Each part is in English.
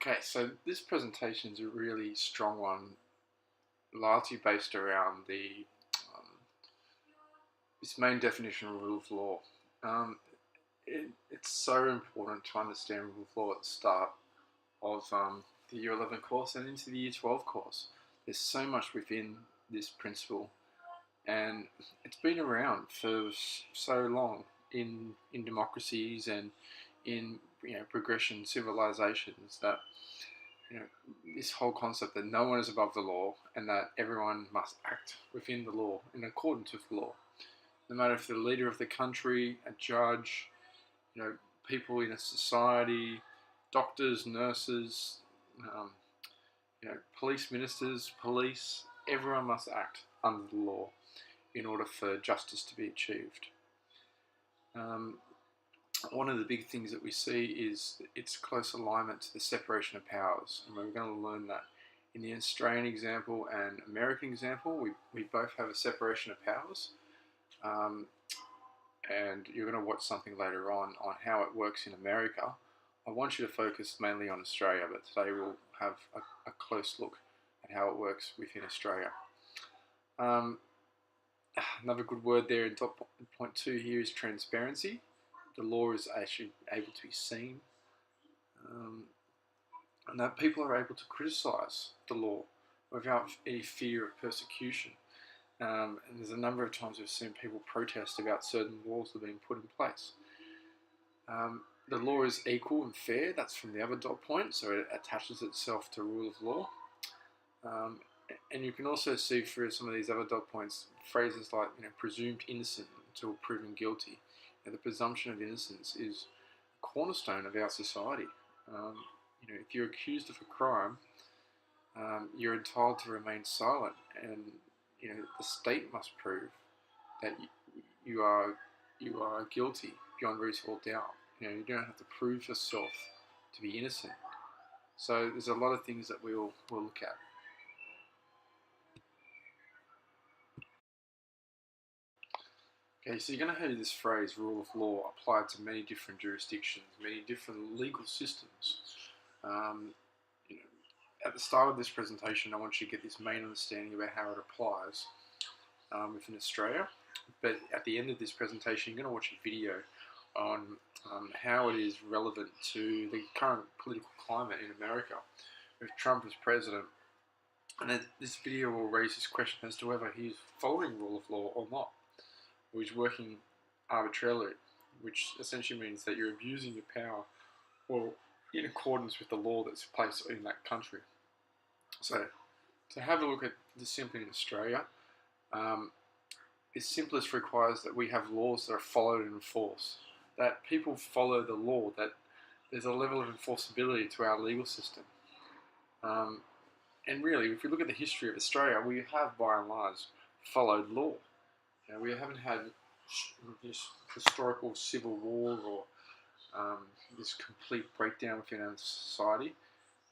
Okay, so this presentation is a really strong one, largely based around um, this main definition of rule of law. Um, it's so important to understand rule of law at the start of the Year 11 course and into the Year 12 course. There's so much within this principle, and it's been around for so long in democracies and in progression civilizations that you know, this whole concept that no one is above the law and that everyone must act within the law in accordance with the law. No matter if they're the leader of the country, a judge, you know, people in a society, doctors, nurses, um, police ministers, police, everyone must act under the law in order for justice to be achieved. One of the big things that we see is its close alignment to the separation of powers, and we're going to learn that in the Australian example and American example. We both have a separation of powers, um, and you're going to watch something later on how it works in America. I want you to focus mainly on Australia, but today we'll have a close look at how it works within Australia. Another good word there in point 2 here is transparency. The law is actually able to be seen, and that people are able to criticise the law without any fear of persecution. And there's a number of times we've seen people protest about certain laws that are being put in place. The law is equal and fair. That's from the other dot point, so it attaches itself to rule of law. And you can also see through some of these other dot points phrases like presumed innocent until proven guilty. The presumption of innocence is a cornerstone of our society. If you're accused of a crime, you're entitled to remain silent, and the state must prove that you are guilty beyond reasonable doubt. You don't have to prove yourself to be innocent. So there's a lot of things that we'll look at. Okay, so you're going to hear this phrase, rule of law, applied to many different jurisdictions, many different legal systems. At the start of this presentation, I want you to get this main understanding about how it applies within Australia. But at the end of this presentation, you're going to watch a video on how it is relevant to the current political climate in America with Trump as president. And this video will raise this question as to whether he's following rule of law or not, or he's working arbitrarily, which essentially means that you're abusing your power or in accordance with the law that's placed in that country. So, to have a look at this simply in Australia, it simplest requires that we have laws that are followed and enforced, that people follow the law, that there's a level of enforceability to our legal system. And really, if we look at the history of Australia, we have by and large followed law. We haven't had this historical civil war or this complete breakdown within our society.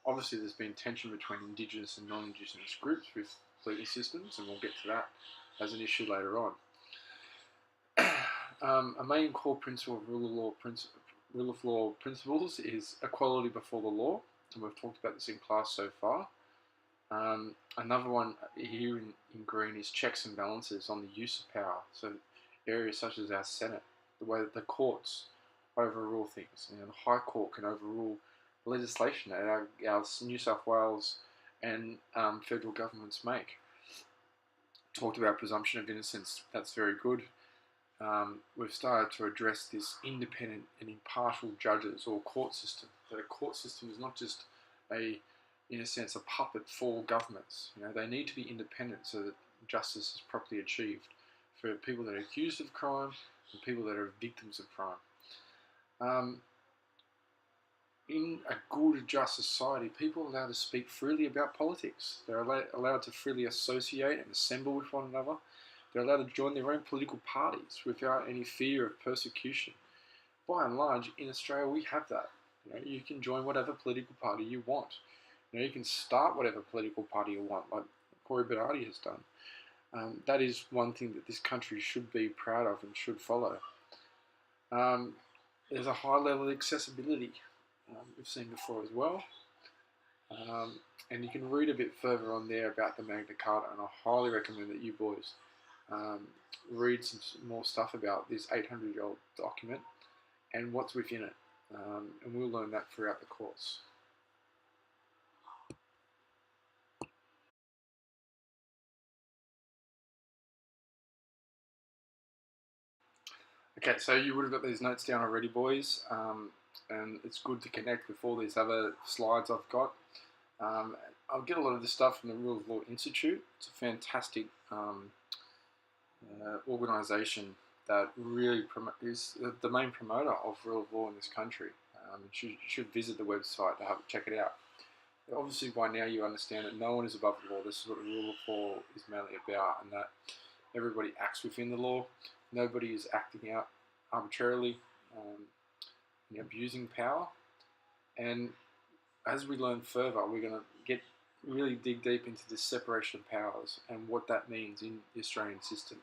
Obviously, there's been tension between Indigenous and non-Indigenous groups with legal systems, and we'll get to that as an issue later on. A main core principle of rule of law principles is equality before the law, and we've talked about this in class so far. Another one here in green is checks and balances on the use of power. So areas such as our Senate, the way that the courts overrule things. The High Court can overrule legislation that our New South Wales and federal governments make. Talked about presumption of innocence. That's very good. We've started to address this independent and impartial judges or court system. That a court system is not just in a sense, a puppet for governments. They need to be independent so that justice is properly achieved for people that are accused of crime and people that are victims of crime. In a good, just society, people are allowed to speak freely about politics. They're allowed to freely associate and assemble with one another. They're allowed to join their own political parties without any fear of persecution. By and large, in Australia, we have that. You can join whatever political party you want. You can start whatever political party you want, like Corey Bernardi has done. That is one thing that this country should be proud of and should follow. There's a high level of accessibility we've seen before as well. And you can read a bit further on there about the Magna Carta, and I highly recommend that you boys um, read some more stuff about this 800-year-old document and what's within it. And we'll learn that throughout the course. Okay, so you would have got these notes down already, boys, and it's good to connect with all these other slides I've got. I'll get a lot of this stuff from the Rule of Law Institute. It's a fantastic organisation that really is the main promoter of rule of law in this country. You should visit the website to check it out. Obviously, by now you understand that no one is above the law. This is what the rule of law is mainly about, and that everybody acts within the law. Nobody is acting out arbitrarily, abusing power. And as we learn further, we're going to really dig deep into this separation of powers and what that means in the Australian system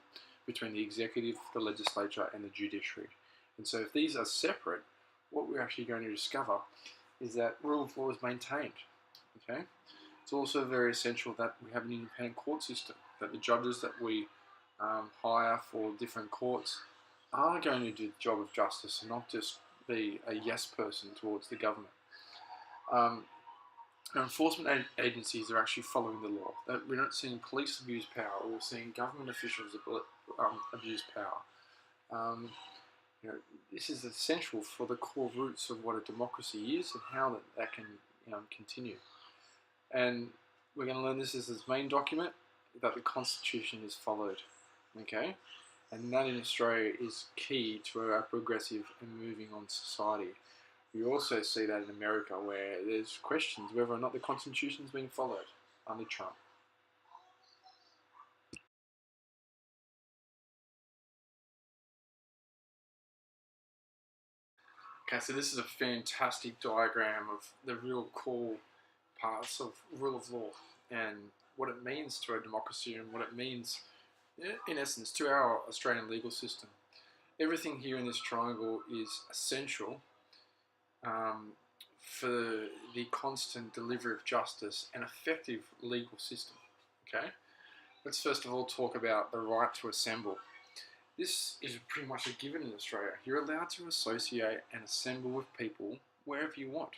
between the executive, the legislature, and the judiciary. And so, if these are separate, what we're actually going to discover is that rule of law is maintained. Okay, it's also very essential that we have an independent court system. That the judges that we hire for different courts are going to do the job of justice and not just be a yes person towards the government. Enforcement agencies are actually following the law. That we're not seeing police abuse power, or we're seeing government officials abuse power. This is essential for the core roots of what a democracy is and how that can continue. And we're going to learn this as its main document, that the Constitution is followed. Okay, and that in Australia is key to our progressive and moving on society. We also see that in America, where there's questions whether or not the Constitution is being followed under Trump. Okay, so this is a fantastic diagram of the real core parts of rule of law and what it means to our democracy and what it means, in essence, to our Australian legal system. Everything here in this triangle is essential for the constant delivery of justice and effective legal system. Okay, let's first of all talk about the right to assemble. This is pretty much a given in Australia. You're allowed to associate and assemble with people wherever you want.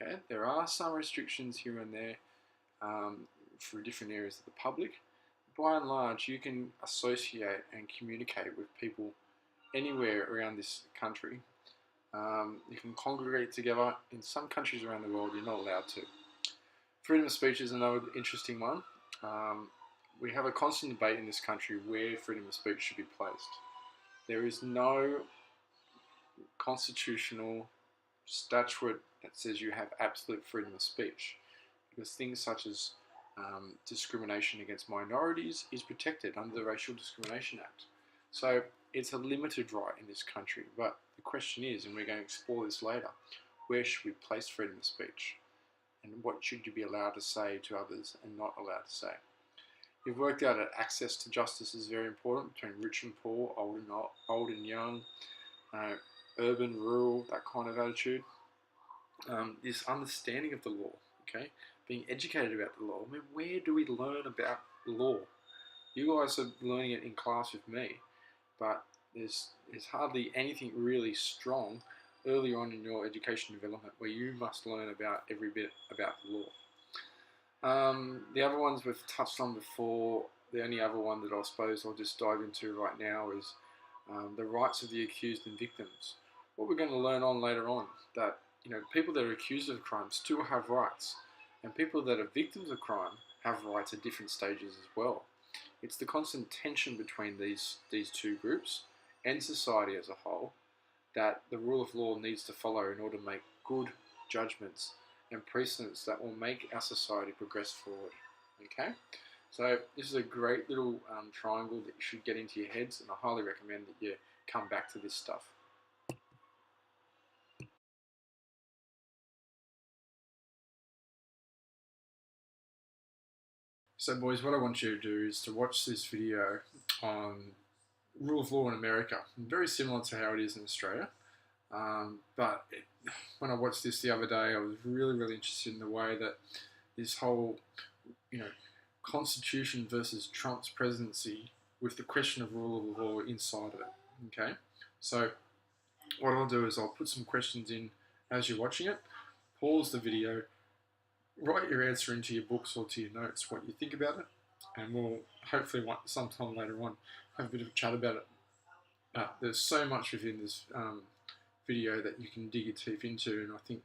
Okay, there are some restrictions here and there for different areas of the public. By and large, you can associate and communicate with people anywhere around this country. You can congregate together. In some countries around the world, you're not allowed to. Freedom of speech is another interesting one. We have a constant debate in this country where freedom of speech should be placed. There is no constitutional statute that says you have absolute freedom of speech, because things such as discrimination against minorities is protected under the Racial Discrimination Act. So it's a limited right in this country, but the question is, and we're going to explore this later, where should we place freedom of speech? And what should you be allowed to say to others and not allowed to say? You've worked out that access to justice is very important between rich and poor, old and young, urban, rural, that kind of attitude. This understanding of the law, okay, being educated about the law. I mean, where do we learn about law? You guys are learning it in class with me, but there's hardly anything really strong early on in your education development where you must learn about every bit about the law. The other ones we've touched on before. The only other one that I suppose I'll just dive into right now is the rights of the accused and victims. What we're going to learn on later on, that people that are accused of crime still have rights, and people that are victims of crime have rights at different stages as well. It's the constant tension between these two groups and society as a whole that the rule of law needs to follow in order to make good judgments and precedents that will make our society progress forward. Okay, so this is a great little triangle that you should get into your heads, and I highly recommend that you come back to this stuff. So boys, what I want you to do is to watch this video on rule of law in America. Very similar to how it is in Australia. When I watched this the other day, I was really, really interested in the way that this whole, Constitution versus Trump's presidency with the question of rule of law inside of it. Okay, so what I'll do is I'll put some questions in as you're watching it. Pause the video, write your answer into your books or to your notes, what you think about it, and we'll hopefully sometime later on have a bit of a chat about it. There's so much within this video that you can dig your teeth into, and I think,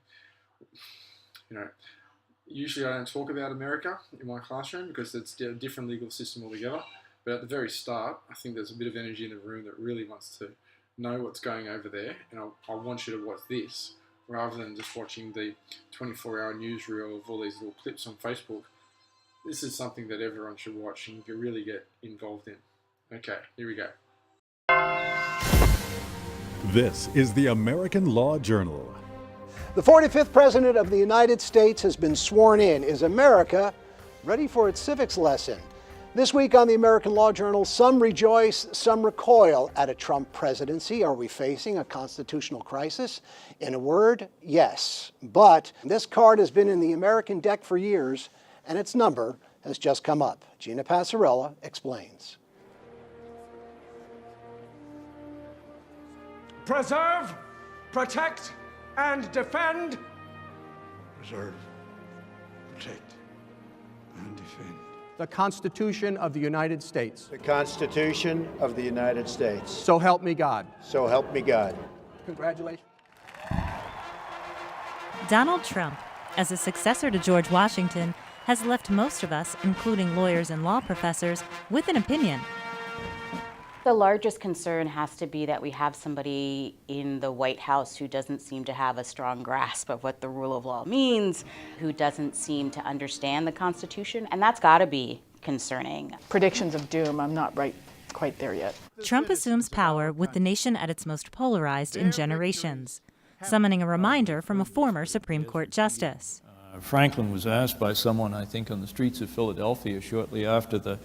usually I don't talk about America in my classroom because it's a different legal system altogether, but at the very start, I think there's a bit of energy in the room that really wants to know what's going over there, and I want you to watch this rather than just watching the 24-hour newsreel of all these little clips on Facebook. This is something that everyone should watch and you can really get involved in. Okay, here we go. This is the American Law Journal. The 45th President of the United States has been sworn in. Is America ready for its civics lesson? This week on the American Law Journal, some rejoice, some recoil at a Trump presidency. Are we facing a constitutional crisis? In a word, yes. But this card has been in the American deck for years, and its number has just come up. Gina Passarella explains. Preserve, protect, and defend. Preserve, protect, and defend. The Constitution of the United States. The Constitution of the United States. So help me God. So help me God. Congratulations. Donald Trump, as a successor to George Washington, has left most of us, including lawyers and law professors, with an opinion. The largest concern has to be that we have somebody in the White House who doesn't seem to have a strong grasp of what the rule of law means, who doesn't seem to understand the Constitution, and that's got to be concerning. Predictions of doom, I'm not quite there yet. Trump assumes power with the nation at its most polarized in generations, summoning a reminder from a former Supreme Court justice. Franklin was asked by someone, I think, on the streets of Philadelphia shortly after the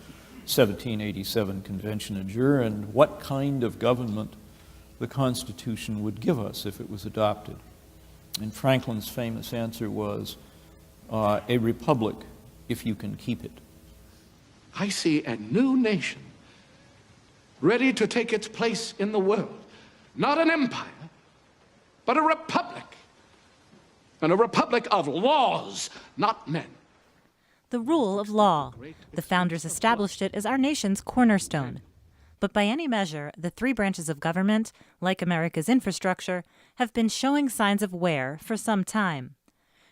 1787 Convention adjourned, what kind of government the Constitution would give us if it was adopted. And Franklin's famous answer was, a republic if you can keep it. I see a new nation ready to take its place in the world. Not an empire, but a republic. And a republic of laws, not men. The rule of law. The founders established it as our nation's cornerstone. But by any measure, the three branches of government, like America's infrastructure, have been showing signs of wear for some time.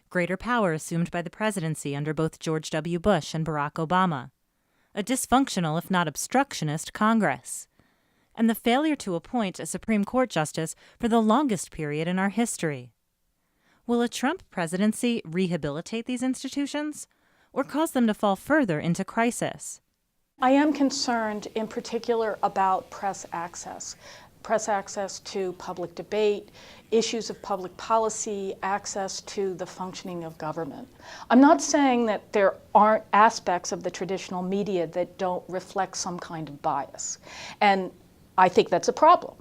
Greater power assumed by the presidency under both George W. Bush and Barack Obama. A dysfunctional, if not obstructionist, Congress. And the failure to appoint a Supreme Court justice for the longest period in our history. Will a Trump presidency rehabilitate these institutions? Or cause them to fall further into crisis? I am concerned in particular about press access to public debate, issues of public policy, access to the functioning of government. I'm not saying that there aren't aspects of the traditional media that don't reflect some kind of bias, and I think that's a problem.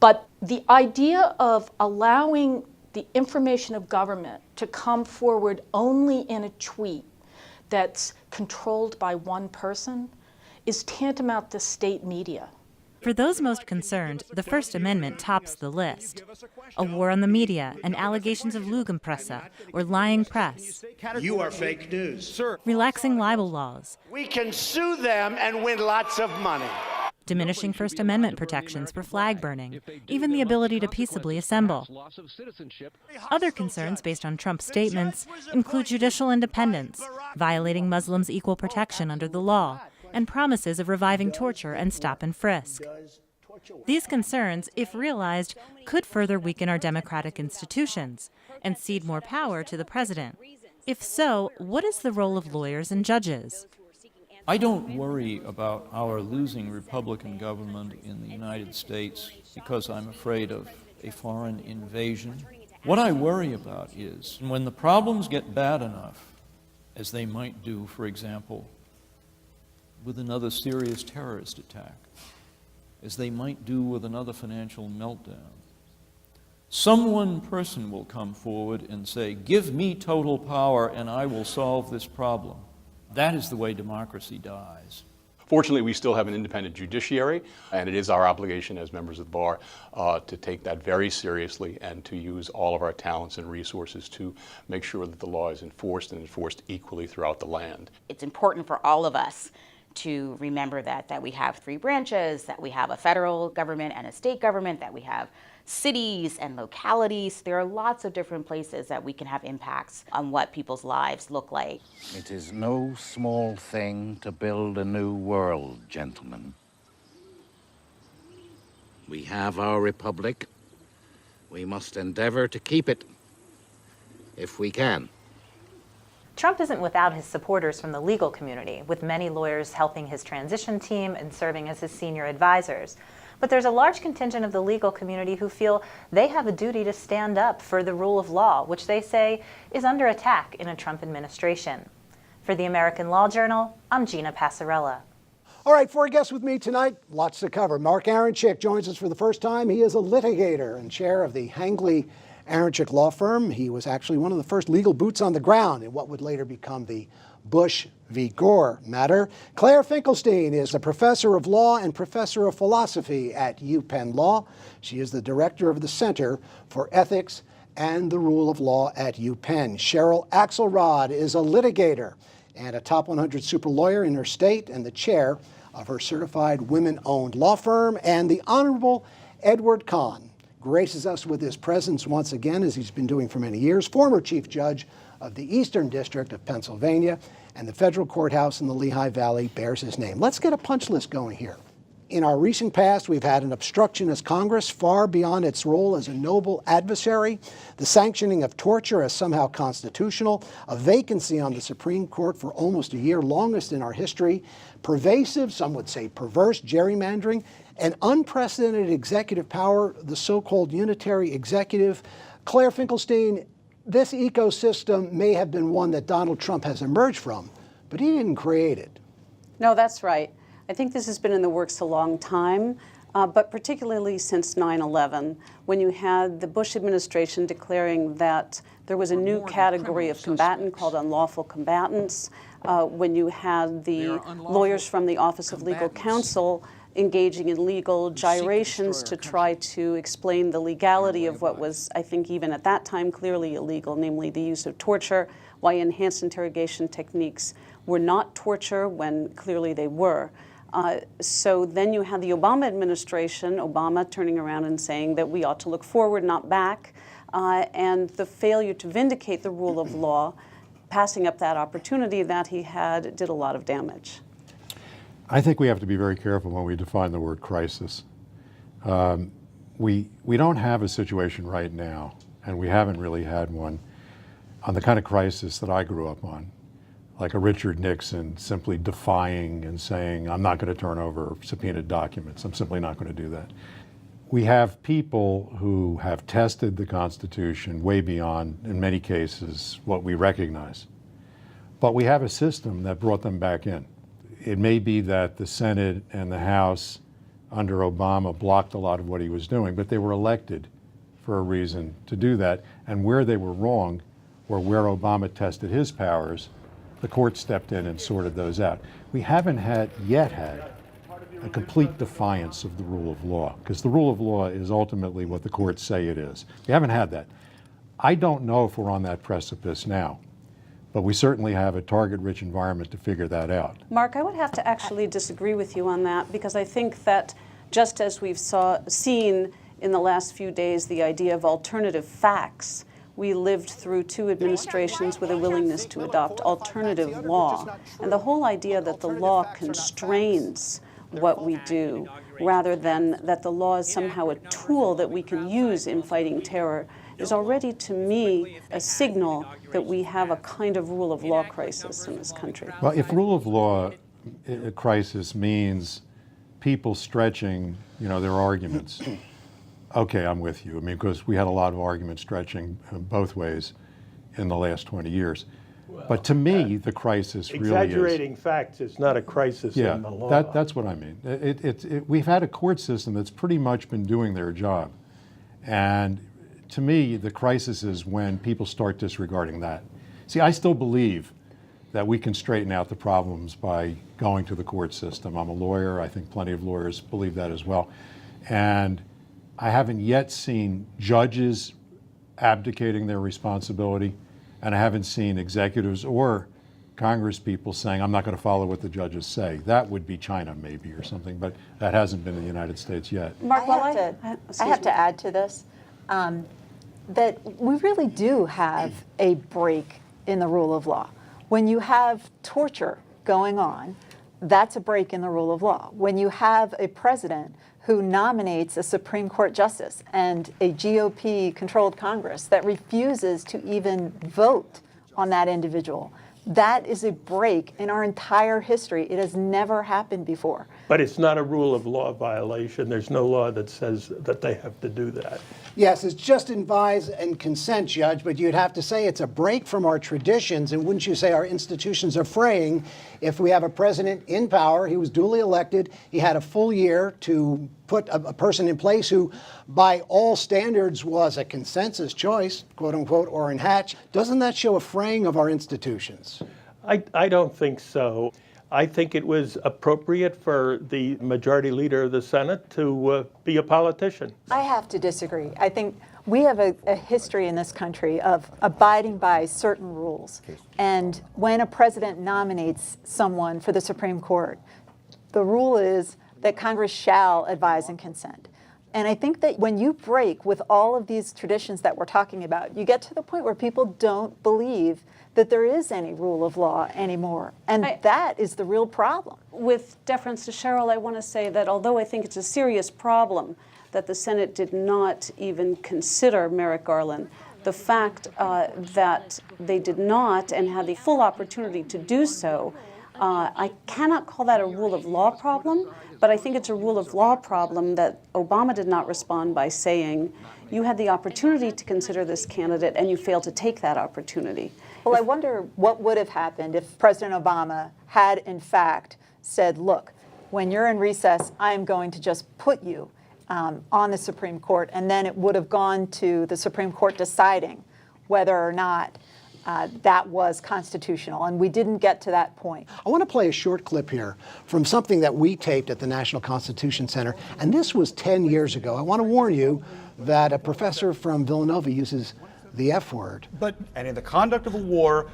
But the idea of allowing the information of government to come forward only in a tweet that's controlled by one person is tantamount to state media. For those most concerned, the First Amendment tops the list. A war on the media and allegations of Lügenpresse, or lying press. You are fake news. Sir. Relaxing libel laws. We can sue them and win lots of money. Diminishing First Amendment protections for flag burning, even the ability to peaceably assemble. Other concerns based on Trump's statements include judicial independence, violating Muslims' equal protection under the law, and promises of reviving torture and stop and frisk. These concerns, if realized, could further weaken our democratic institutions and cede more power to the president. If so, what is the role of lawyers and judges? I don't worry about our losing Republican government in the United States because I'm afraid of a foreign invasion. What I worry about is when the problems get bad enough, as they might do, for example, with another serious terrorist attack, as they might do with another financial meltdown, some one person will come forward and say, give me total power and I will solve this problem. That is the way democracy dies. Fortunately, we still have an independent judiciary, and it is our obligation as members of the bar to take that very seriously and to use all of our talents and resources to make sure that the law is enforced and enforced equally throughout the land. It's important for all of us to remember that we have three branches, that we have a federal government and a state government, that we have cities and localities. There are lots of different places that we can have impacts on what people's lives look like. It is no small thing to build a new world, gentlemen. We have our republic. We must endeavor to keep it, if we can. Trump isn't without his supporters from the legal community, with many lawyers helping his transition team and serving as his senior advisors. But there's a large contingent of the legal community who feel they have a duty to stand up for the rule of law, which they say is under attack in a Trump administration. For the American Law Journal, I'm Gina Passarella. All right, four guests with me tonight, lots to cover. Mark Aronchick joins us for the first time. He is a litigator and chair of the Hangley Aronchick Law Firm. He was actually one of the first legal boots on the ground in what would later become the Bush v. Gore matter. Claire Finkelstein is a professor of law and professor of philosophy at UPenn Law. She is the director of the Center for Ethics and the Rule of Law at UPenn. Cheryl Axelrod is a litigator and a top 100 super lawyer in her state and the chair of her certified women-owned law firm. And the Honorable Edward Kahn graces us with his presence once again, as he's been doing for many years, former Chief Judge of the Eastern District of Pennsylvania, and the federal courthouse in the Lehigh Valley bears his name. Let's get a punch list going here. In our recent past, we've had an obstructionist Congress far beyond its role as a noble adversary, the sanctioning of torture as somehow constitutional, a vacancy on the Supreme Court for almost a year, longest in our history, pervasive, some would say perverse, gerrymandering, an unprecedented executive power, the so-called unitary executive. Claire Finkelstein, this ecosystem may have been one that Donald Trump has emerged from, but he didn't create it. No, that's right. I think this has been in the works a long time, but particularly since 9/11, when you had the Bush administration declaring that there was a new category of combatant called unlawful combatants, when you had the lawyers from the Office of Legal Counsel engaging in legal gyrations to try to explain the legality of what was, I think, even at that time clearly illegal, namely the use of torture, why enhanced interrogation techniques were not torture when clearly they were. So then you had the Obama administration, Obama turning around and saying that we ought to look forward, not back, and the failure to vindicate the rule of law, passing up that opportunity that he had, did a lot of damage. I think we have to be very careful when we define the word crisis. We don't have a situation right now, and we haven't really had one, on the kind of crisis that I grew up on, like a Richard Nixon simply defying and saying, I'm not going to turn over subpoenaed documents. I'm simply not going to do that. We have people who have tested the Constitution way beyond, in many cases, what we recognize. But we have a system that brought them back in. It may be that the Senate and the House under Obama blocked a lot of what he was doing, but they were elected for a reason to do that. And where they were wrong, or where Obama tested his powers, the court stepped in and sorted those out. We haven't yet had a complete defiance of the rule of law, because the rule of law is ultimately what the courts say it is. We haven't had that. I don't know if we're on that precipice now, but we certainly have a target-rich environment to figure that out. Mark, I would have to actually disagree with you on that, because I think that just as we've seen in the last few days the idea of alternative facts, we lived through two administrations with a willingness to adopt alternative law. And the whole idea that the law constrains what we do, rather than that the law is somehow a tool that we can use in fighting terror, is already, to me, a signal that we have a kind of rule of law crisis in this country. Well, if rule of law crisis means people stretching, their arguments, okay, I'm with you. I mean, because we had a lot of argument stretching both ways in the last 20 years. Well, but to me, the crisis really is... Exaggerating facts is not a crisis in the law. That's what I mean. We've had a court system that's pretty much been doing their job. And to me, the crisis is when people start disregarding that. See, I still believe that we can straighten out the problems by going to the court system. I'm a lawyer. I think plenty of lawyers believe that as well. And I haven't yet seen judges abdicating their responsibility, and I haven't seen executives or Congress people saying, I'm not going to follow what the judges say. That would be China maybe or something, but that hasn't been in the United States yet. Mark, I have to add to this that we really do have a break in the rule of law. When you have torture going on, that's a break in the rule of law. When you have a president who nominates a Supreme Court justice and a GOP-controlled Congress that refuses to even vote on that individual, that is a break in our entire history. It has never happened before. But it's not a rule of law violation. There's no law that says that they have to do that. Yes, it's just advise and consent, Judge, but you'd have to say it's a break from our traditions, and wouldn't you say our institutions are fraying if we have a president in power, he was duly elected, he had a full year to put a person in place who, by all standards, was a consensus choice, quote unquote, Orrin Hatch. Doesn't that show a fraying of our institutions? I don't think so. I think it was appropriate for the majority leader of the Senate to be a politician. I have to disagree. I think we have a history in this country of abiding by certain rules. And when a president nominates someone for the Supreme Court, the rule is that Congress shall advise and consent. And I think that when you break with all of these traditions that we're talking about, you get to the point where people don't believe that there is any rule of law anymore. And that is the real problem. With deference to Cheryl, I want to say that although I think it's a serious problem that the Senate did not even consider Merrick Garland, the fact that they did not and had the full opportunity to do so, I cannot call that a rule of law problem, but I think it's a rule of law problem that Obama did not respond by saying, you had the opportunity to consider this candidate and you failed to take that opportunity. Well, I wonder what would have happened if President Obama had, in fact, said, look, when you're in recess, I am going to just put you on the Supreme Court, and then it would have gone to the Supreme Court deciding whether or not that was constitutional, and we didn't get to that point. I want to play a short clip here from something that we taped at the National Constitution Center, and this was 10 years ago. I want to warn you that a professor from Villanova uses the F word. And in the conduct of a war,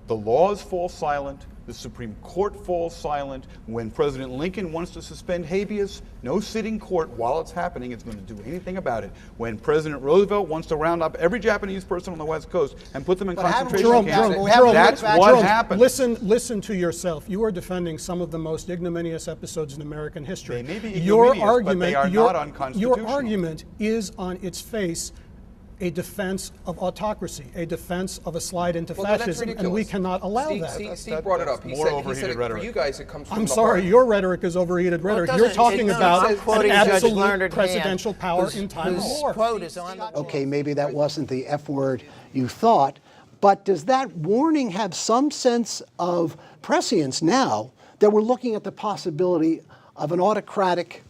the laws fall silent, the Supreme Court falls silent. When President Lincoln wants to suspend habeas, no sitting court while it's happening is going to do anything about it. When President Roosevelt wants to round up every Japanese person on the West Coast and put them in concentration camps, that's what happened. Listen to yourself. You are defending some of the most ignominious episodes in American history. They may be ignominious, but they are not unconstitutional. Your argument is on its face a defense of autocracy, a defense of a slide into fascism, and we cannot allow that. Steve brought it up. He said for you guys it comes from I'm sorry, your rhetoric is overheated rhetoric. You're talking about an absolute presidential power in time of war. Okay, maybe that wasn't the F word you thought, but does that warning have some sense of prescience now that we're looking at the possibility of an autocratic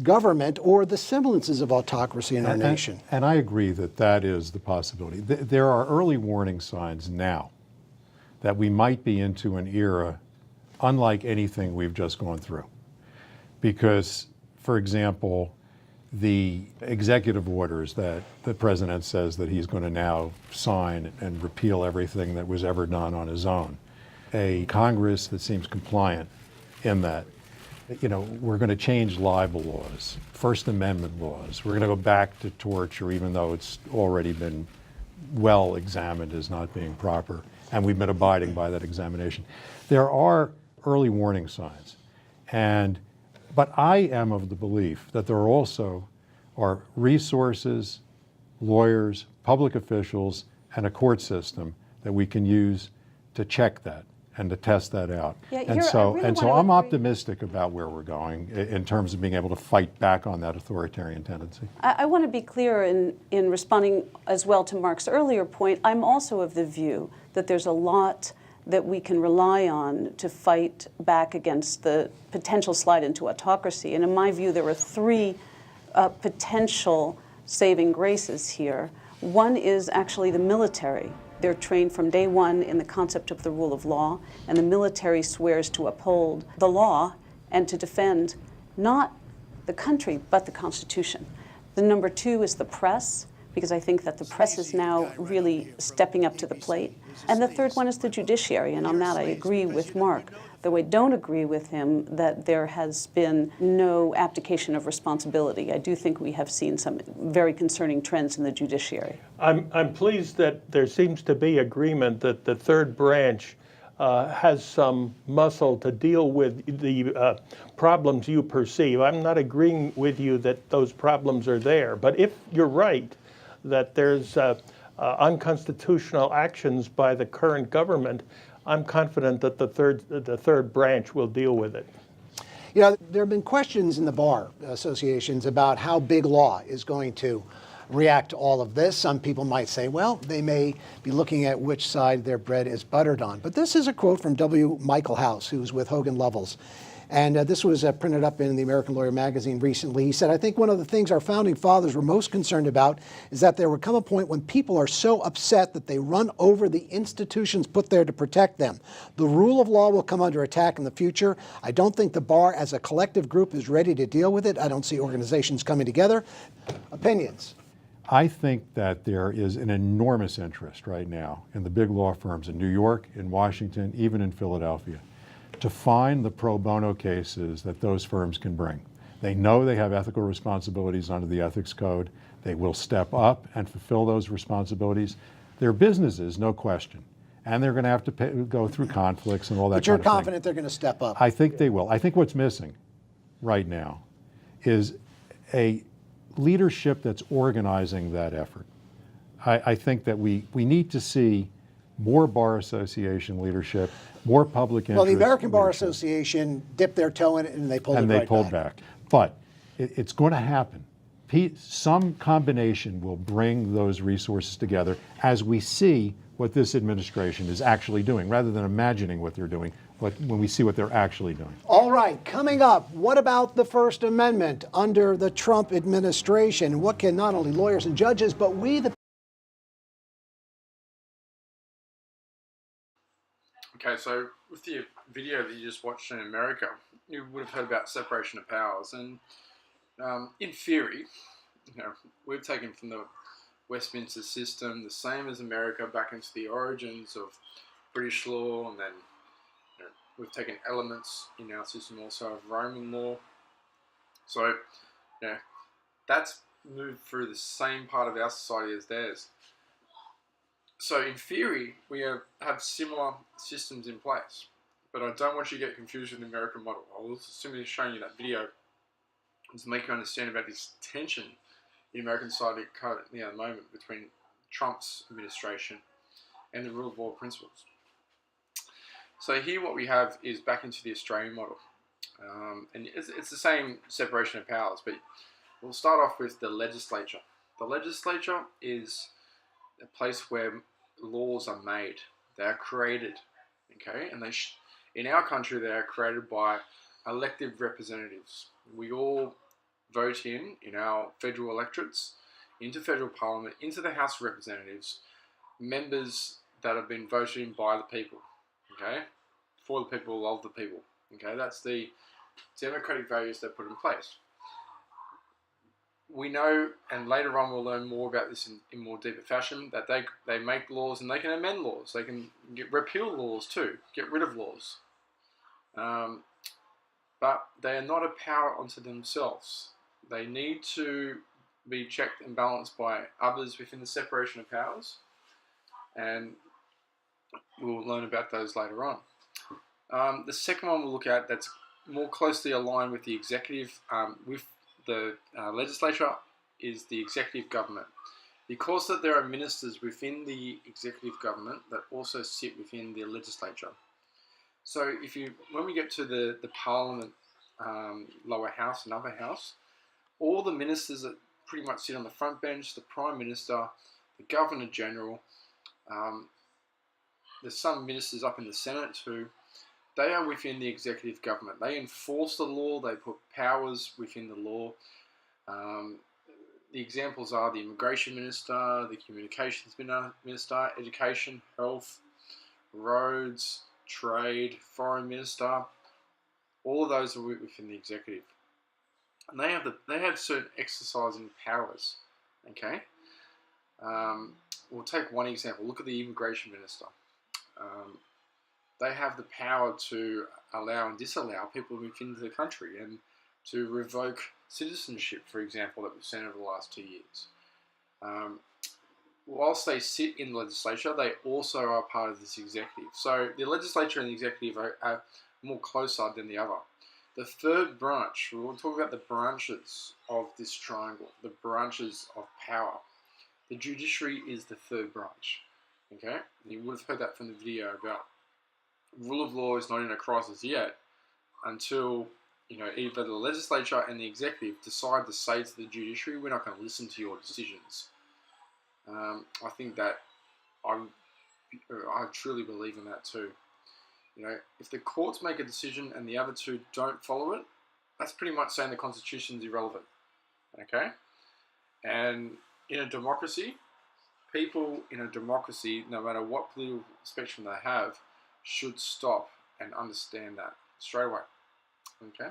government or the semblances of autocracy in our nation? And I agree that that is the possibility. There are early warning signs now that we might be into an era unlike anything we've just gone through. Because, for example, the executive orders that the president says that he's going to now sign and repeal everything that was ever done on his own, a Congress that seems compliant in that. You know, we're going to change libel laws, First Amendment laws. We're going to go back to torture, even though it's already been well examined as not being proper, and we've been abiding by that examination. There are early warning signs, but I am of the belief that there also are resources, lawyers, public officials, and a court system that we can use to check that and to test that out. And so I'm optimistic about where we're going in terms of being able to fight back on that authoritarian tendency. I want to be clear in responding as well to Mark's earlier point. I'm also of the view that there's a lot that we can rely on to fight back against the potential slide into autocracy. And in my view, there are three potential saving graces here. One is actually the military. They're trained from day one in the concept of the rule of law, and the military swears to uphold the law and to defend not the country, but the Constitution. The number two is the press, because I think that the press is now really stepping up to the plate. And the third one is the judiciary, and on that I agree with Mark. Though I don't agree with him that there has been no abdication of responsibility. I do think we have seen some very concerning trends in the judiciary. I'm pleased that there seems to be agreement that the third branch has some muscle to deal with the problems you perceive. I'm not agreeing with you that those problems are there, but if you're right that there's unconstitutional actions by the current government, I'm confident that the third branch will deal with it. You know, there have been questions in the bar associations about how big law is going to react to all of this. Some people might say, well, they may be looking at which side their bread is buttered on. But this is a quote from W. Michael House, who's with Hogan Lovells. And this was printed up in the American Lawyer magazine recently. He said, I think one of the things our founding fathers were most concerned about is that there would come a point when people are so upset that they run over the institutions put there to protect them. The rule of law will come under attack in the future. I don't think the bar as a collective group is ready to deal with it. I don't see organizations coming together. Opinions? I think that there is an enormous interest right now in the big law firms in New York, in Washington, even in Philadelphia, to find the pro bono cases that those firms can bring. They know they have ethical responsibilities under the ethics code. They will step up and fulfill those responsibilities. They're businesses, no question. And they're going to have to go through conflicts and all that kind of thing. But you're confident they're going to step up? I think they will. I think what's missing right now is a leadership that's organizing that effort. I think that we need to see more Bar Association leadership, more public interest. Well, the American Bar Association dipped their toe in it and they pulled it right back. And they pulled back. But it's going to happen. Some combination will bring those resources together as we see what this administration is actually doing, rather than imagining what they're doing, when we see what they're actually doing. All right, coming up, what about the First Amendment under the Trump administration? What can not only lawyers and judges, but we the Okay, so with the video that you just watched in America, you would have heard about separation of powers, and in theory, you know, we've taken from the Westminster system the same as America back into the origins of British law, and then you know, we've taken elements in our system also of Roman law. So, you know, that's moved through the same part of our society as theirs. So in theory, we have similar systems in place, but I don't want you to get confused with the American model. I was simply showing you that video to make you understand about this tension in American society currently at the moment between Trump's administration and the rule of law principles. So here what we have is back into the Australian model. And it's the same separation of powers, but we'll start off with the legislature. The legislature is a place where laws are made. They are created, okay? And in our country, they are created by elected representatives. We all vote in our federal electorates, into federal parliament, into the House of Representatives, members that have been voted in by the people, okay? For the people, of the people, okay? That's the democratic values they put in place. We know, and later on we'll learn more about this in more deeper fashion, that they make laws and they can amend laws. They can repeal laws too, get rid of laws. But they are not a power unto themselves. They need to be checked and balanced by others within the separation of powers, and we'll learn about those later on. The second one we'll look at that's more closely aligned with the executive, with the legislature, is the executive government. Because that there are ministers within the executive government that also sit within the legislature. So when we get to the parliament, lower house and upper house, all the ministers that pretty much sit on the front bench, the prime minister, the governor general, there's some ministers up in the Senate too, they are within the executive government. They enforce the law, they put powers within the law. The examples are the immigration minister, the communications minister, education, health, roads, trade, foreign minister. All of those are within the executive, and they have certain exercising powers. Okay, we'll take one example. Look at the immigration minister. They have the power to allow and disallow people to move into the country, and to revoke citizenship, for example, that we've seen over the last 2 years. Whilst they sit in the legislature, they also are part of this executive. So the legislature and the executive are more closer than the other. The third branch, we'll talk about the branches of this triangle, the branches of power. The judiciary is the third branch. Okay, you would have heard that from the video about rule of law is not in a crisis yet until either the legislature and the executive decide to say to the judiciary, we're not going to listen to your decisions. I think that I truly believe in that too. If the courts make a decision and the other two don't follow it, that's pretty much saying the Constitution's irrelevant. Okay? And in a democracy, people in a democracy, no matter what political spectrum they have, should stop and understand that straight away. Okay?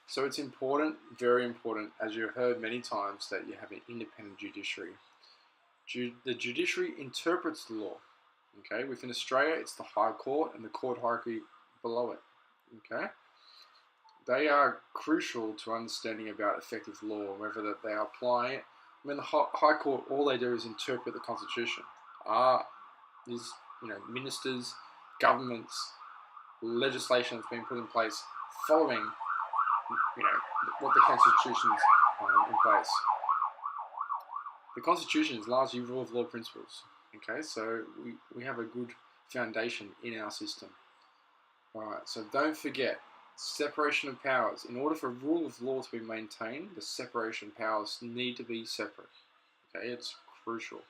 So it's important, very important, as you've heard many times, that you have an independent judiciary. The judiciary interprets the law. Okay? Within Australia, it's the High Court and the court hierarchy below it. Okay? They are crucial to understanding about effective law, whether that they are applying it. I mean, the High Court, all they do is interpret the Constitution. Ministers, governments, legislation that's been put in place following, what the Constitution's in place. The Constitution is largely rule of law principles. Okay, so we have a good foundation in our system. All right, so don't forget, separation of powers. In order for rule of law to be maintained, the separation of powers need to be separate. Okay, it's crucial.